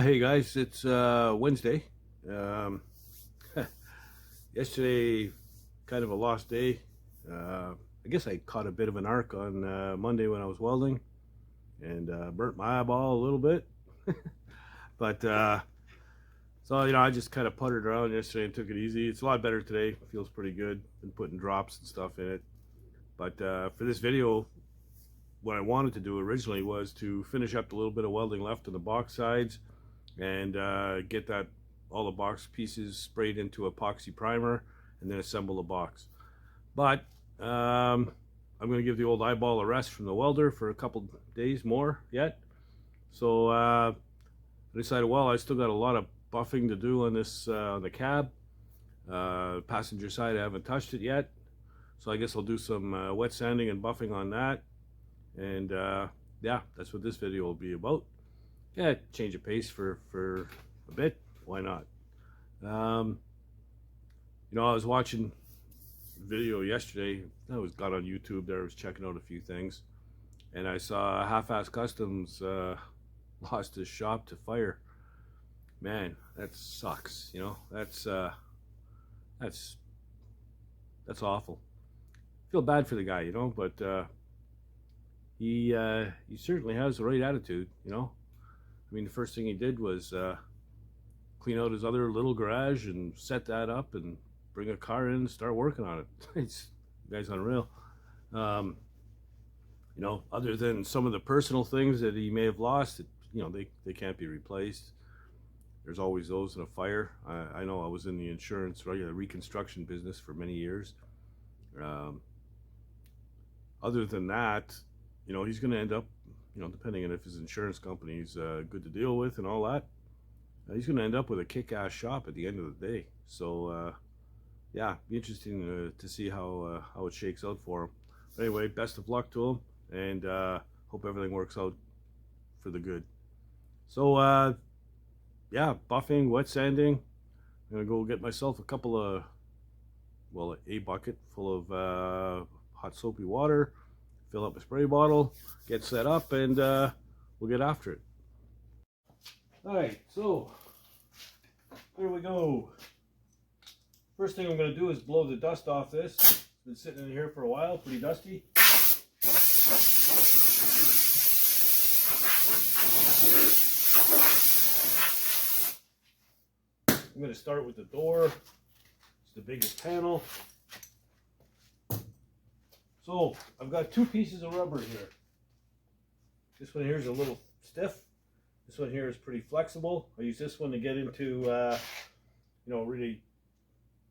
Hey guys, it's Wednesday. Um, Yesterday, kind of a lost day. I guess I caught a bit of an arc on Monday when I was welding and burnt my eyeball a little bit. But so I just kind of puttered around yesterday and took it easy. It's a lot better today. Feels pretty good. Been putting drops and stuff in it. But for this video, what I wanted to do originally was to finish up the little bit of welding left on the box sides and get all the box pieces sprayed into epoxy primer and then assemble the box. But I'm going to give the old eyeball a rest from the welder for a couple days more yet. So I decided, well, I still got a lot of buffing to do on this on the cab. Passenger side, I haven't touched it yet. So I guess I'll do some wet sanding and buffing on that. And yeah, that's what this video will be about. Yeah, change of pace for a bit. Why not? I was watching a video yesterday. I got on YouTube there. I was checking out a few things, and I saw Half-Ass Customs lost his shop to fire. Man, that sucks. That's awful. Feel bad for the guy, but he certainly has the right attitude. I mean, the first thing he did was clean out his other little garage and set that up and bring a car in and start working on it. The guy's unreal. Other than some of the personal things that he may have lost, they can't be replaced. There's always those in a fire. I know I was in the insurance, reconstruction business for many years. Other than that, he's going to end up, depending on if his insurance company is good to deal with and all that, he's going to end up with a kick-ass shop at the end of the day. So, yeah, be interesting to see how it shakes out for him. But anyway, best of luck to him, and hope everything works out for the good. So, yeah, buffing, wet sanding. I'm going to go get myself a bucket full of hot soapy water, fill up a spray bottle, get set up, and we'll get after it. Alright, so here we go. First thing I'm going to do is blow the dust off this. It's been sitting in here for a while, pretty dusty. I'm going to start with the door. It's the biggest panel. So I've got two pieces of rubber here. This one here is a little stiff. This one here is pretty flexible. I use this one to get into really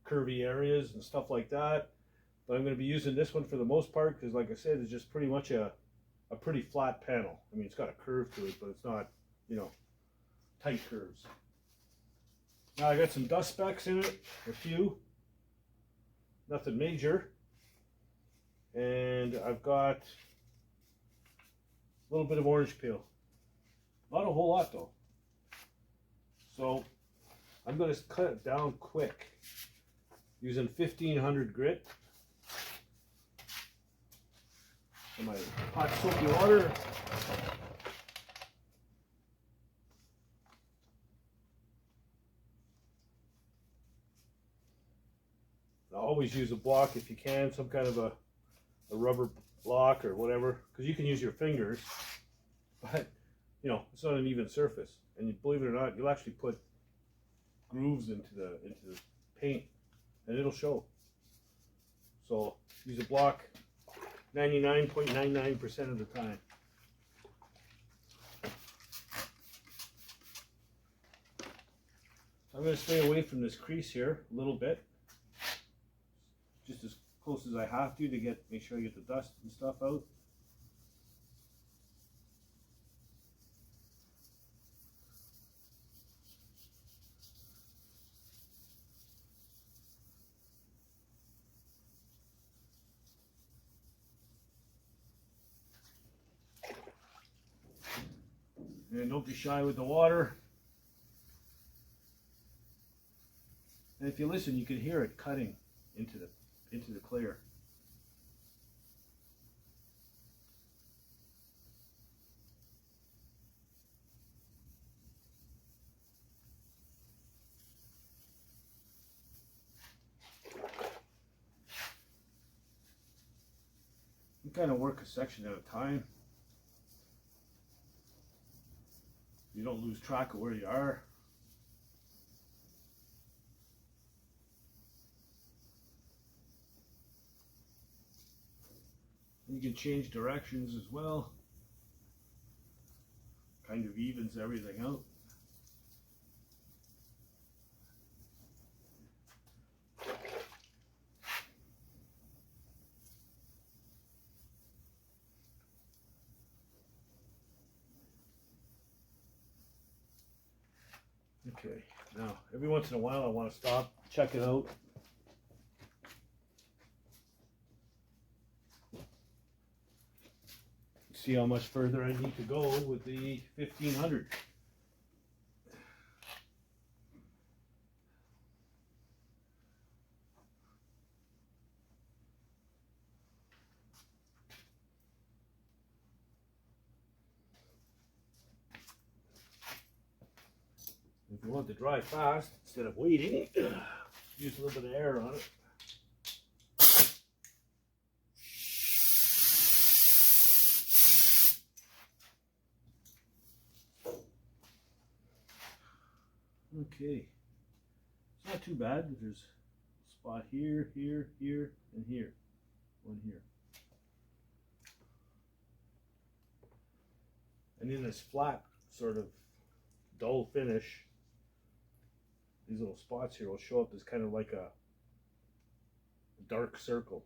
curvy areas and stuff like that. But I'm going to be using this one for the most part because, like I said, it's just pretty much a pretty flat panel. I mean, it's got a curve to it, but it's not, tight curves. Now I got some dust specks in it, a few. Nothing major. And I've got a little bit of orange peel. Not a whole lot though. So I'm going to cut it down quick using 1500 grit. And my hot soapy water. I'll always use a block if you can, some kind of a rubber block or whatever, because you can use your fingers, but it's not an even surface, and believe it or not, you'll actually put grooves into the paint and it'll show. So use a block 99.99% of the time. I'm going to stay away from this crease here a little bit, just as close as I have to make sure I get the dust and stuff out. And don't be shy with the water. And if you listen, you can hear it cutting into the clear. You kind of work a section at a time. You don't lose track of where you are. You can change directions as well. Kind of evens everything out. Okay, now every once in a while I want to stop, check it out. See how much further I need to go with the 1500. If you want to dry fast, instead of waiting, use a little bit of air on it. Okay, it's not too bad. There's a spot here, here, here, and here. One here. And in this flat, sort of dull finish, these little spots here will show up as kind of like a dark circle.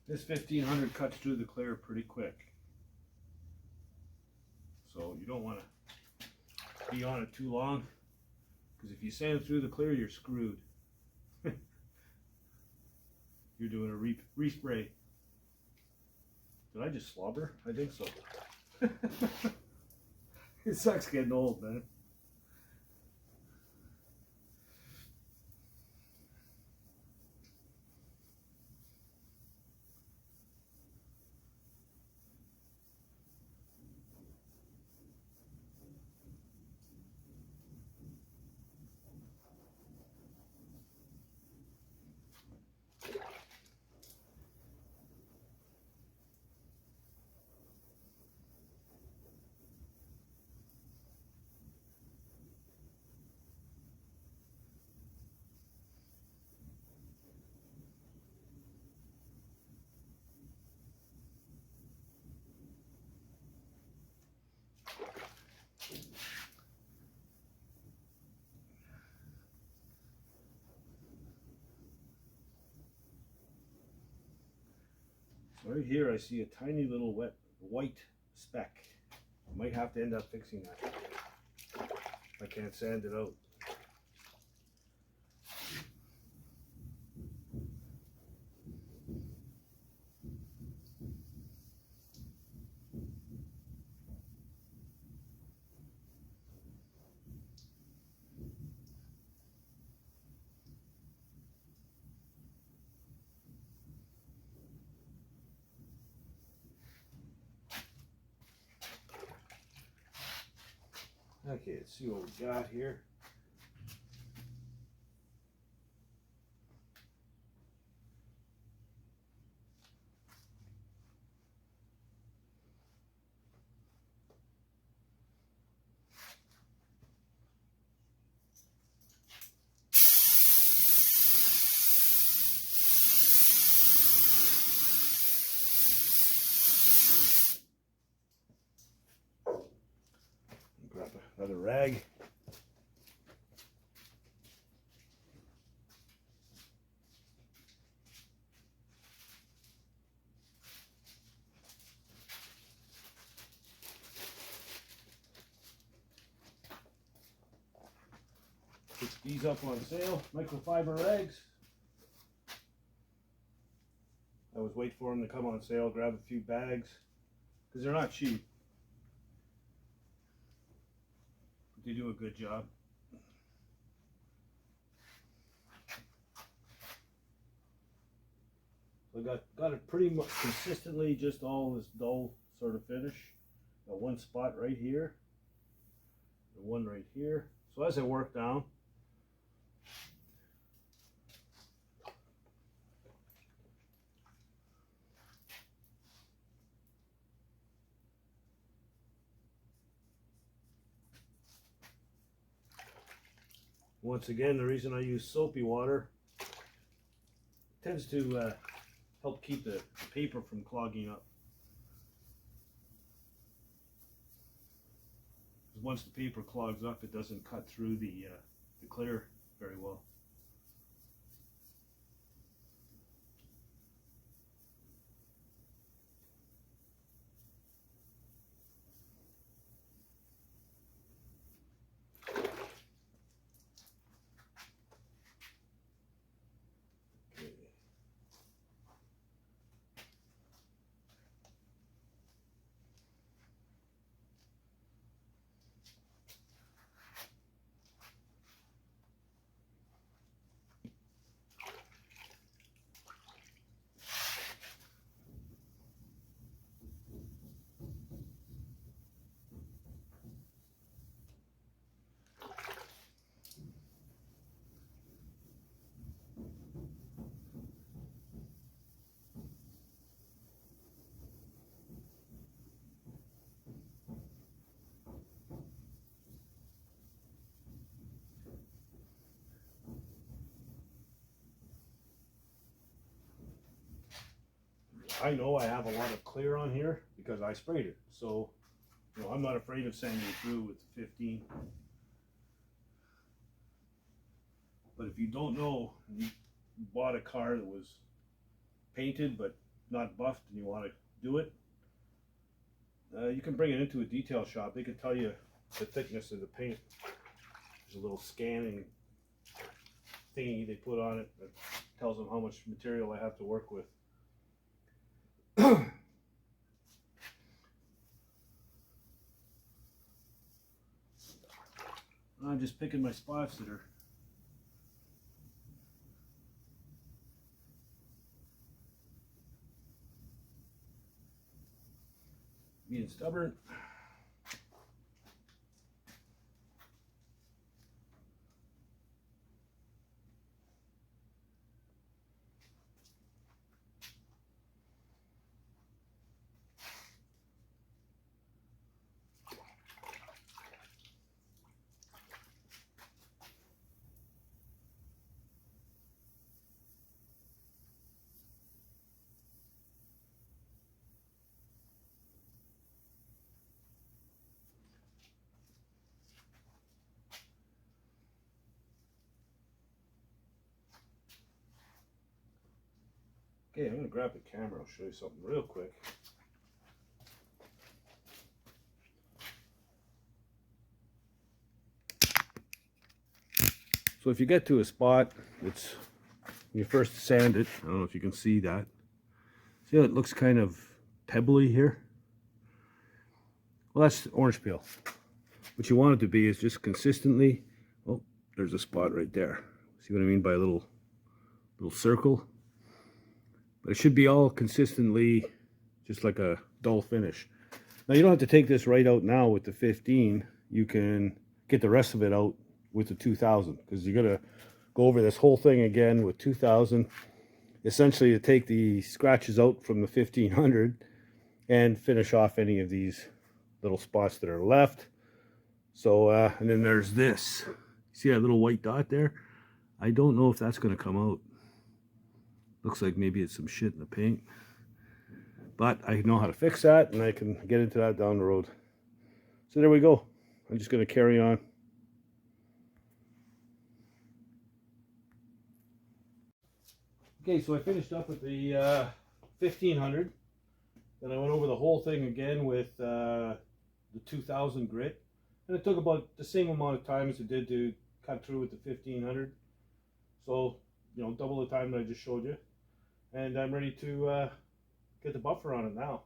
This 1500 cuts through the clear pretty quick. So you don't want to be on it too long, because if you sand through the clear, you're screwed. You're doing a respray. Did I just slobber? I think so. It sucks getting old, man. Right here I see a tiny little white speck. I might have to end up fixing that if I can't sand it out. Okay, let's see what we got here. Grab another rag. Picked these up on sale, microfiber rags. I was waiting for them to come on sale, grab a few bags, because they're not cheap. But they do a good job. So I got it pretty much consistently, just all this dull sort of finish. Got one spot right here, and one right here. So as I work down, once again, the reason I use soapy water tends to help keep the paper from clogging up. Because once the paper clogs up, it doesn't cut through the clear very well. I know I have a lot of clear on here because I sprayed it, so I'm not afraid of sanding through with 15. But if you don't know, you bought a car that was painted but not buffed and you want to do it, you can bring it into a detail shop. They can tell you the thickness of the paint. There's a little scanning thingy they put on it that tells them how much material I have to work with. I'm just picking my spots that are being stubborn. Okay, I'm going to grab the camera. I'll show you something real quick. So if you get to a spot, it's when you first sand it, I don't know if you can see that. See how it looks kind of pebbly here? Well, that's orange peel. What you want it to be is just consistently, oh, there's a spot right there. See what I mean by a little circle? But it should be all consistently just like a dull finish. Now you don't have to take this right out now with the 15. You can get the rest of it out with the 2000, because you're gonna go over this whole thing again with 2000, essentially to take the scratches out from the 1500 and finish off any of these little spots that are left. So and then there's this. See that little white dot there? I don't know if that's gonna come out. Looks like maybe it's some shit in the paint. But I know how to fix that, and I can get into that down the road. So there we go. I'm just going to carry on. Okay, so I finished up with the 1500. Then I went over the whole thing again with the 2000 grit. And it took about the same amount of time as it did to cut through with the 1500. So, you know, double the time that I just showed you. And I'm ready to get the buffer on it now.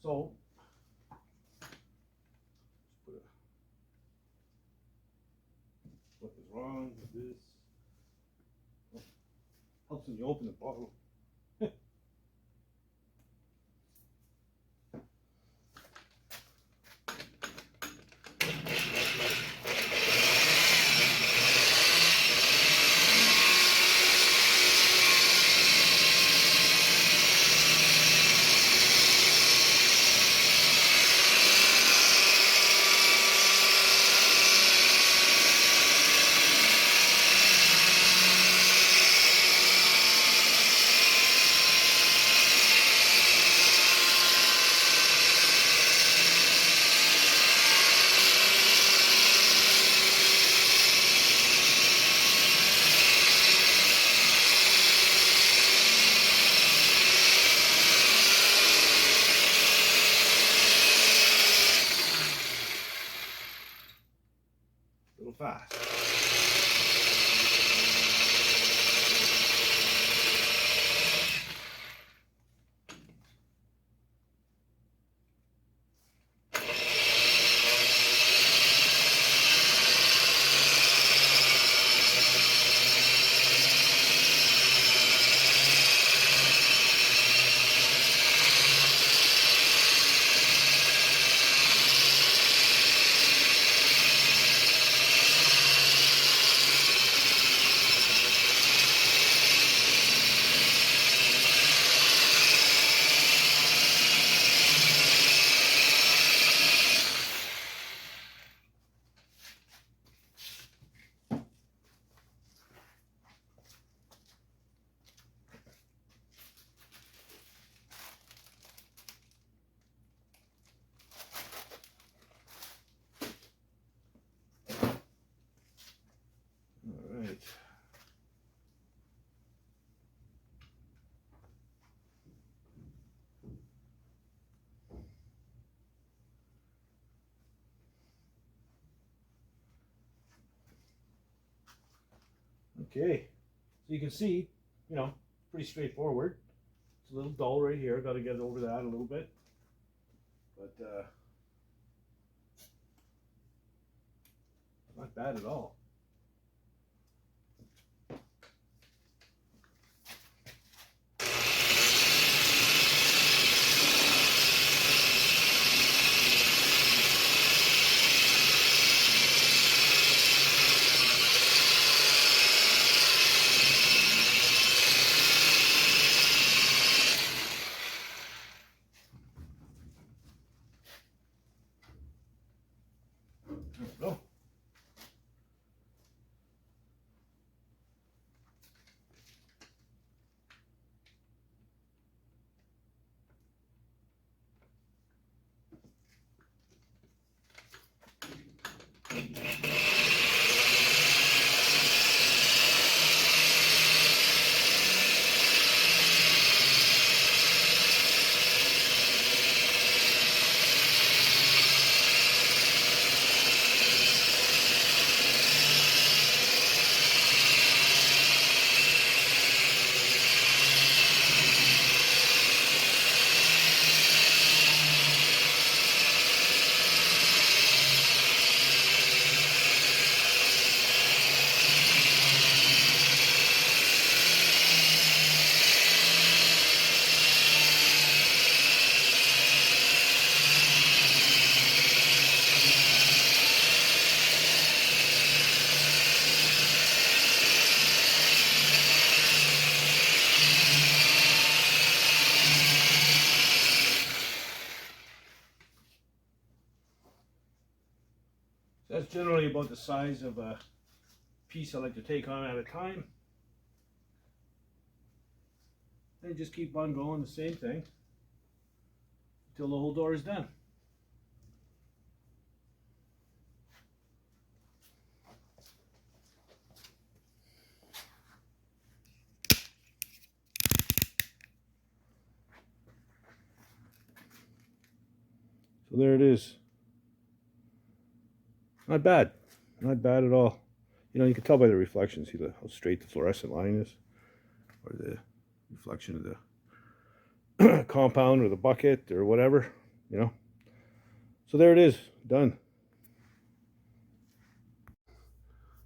So, what is wrong with this? Oh, helps when you open the bottle. A little fast. Right. Okay, so you can see, you know, pretty straightforward. It's a little dull right here. Got to get over that a little bit, but not bad at all. There we go. That's generally about the size of a piece I like to take on at a time. And just keep on going the same thing until the whole door is done. So there it is. Not bad. Not bad at all. You know, you can tell by the reflection. See how straight the fluorescent line is, or the reflection of the compound or the bucket or whatever, you know. So there it is, done.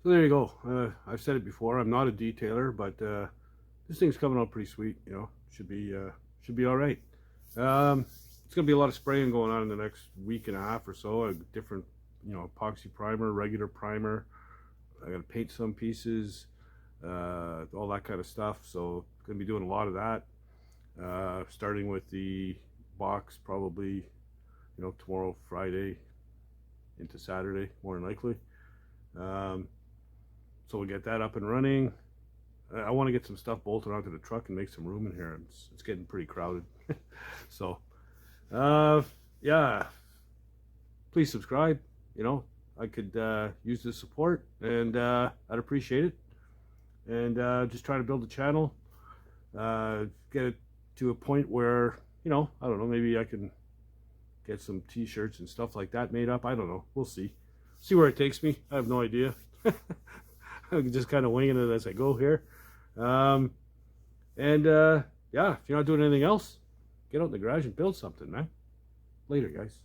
So there you go. I've said it before, I'm not a detailer, but this thing's coming out pretty sweet, you know. Should be all right. It's gonna be a lot of spraying going on in the next week and a half or so. A different, you know, epoxy primer, regular primer. I gotta paint some pieces, all that kind of stuff. So gonna be doing a lot of that. Starting with the box probably, you know, tomorrow, Friday into Saturday, more than likely. So we'll get that up and running. I want to get some stuff bolted onto the truck and make some room in here. It's getting pretty crowded. So, yeah, please subscribe. You know, I could use the support, and I'd appreciate it. And just try to build a channel, get it to a point where, you know, I don't know, maybe I can get some t-shirts and stuff like that made up. I don't know. We'll see where it takes me. I have no idea. I'm just kind of winging it as I go here. Yeah, if you're not doing anything else, get out in the garage and build something, man. Later, guys.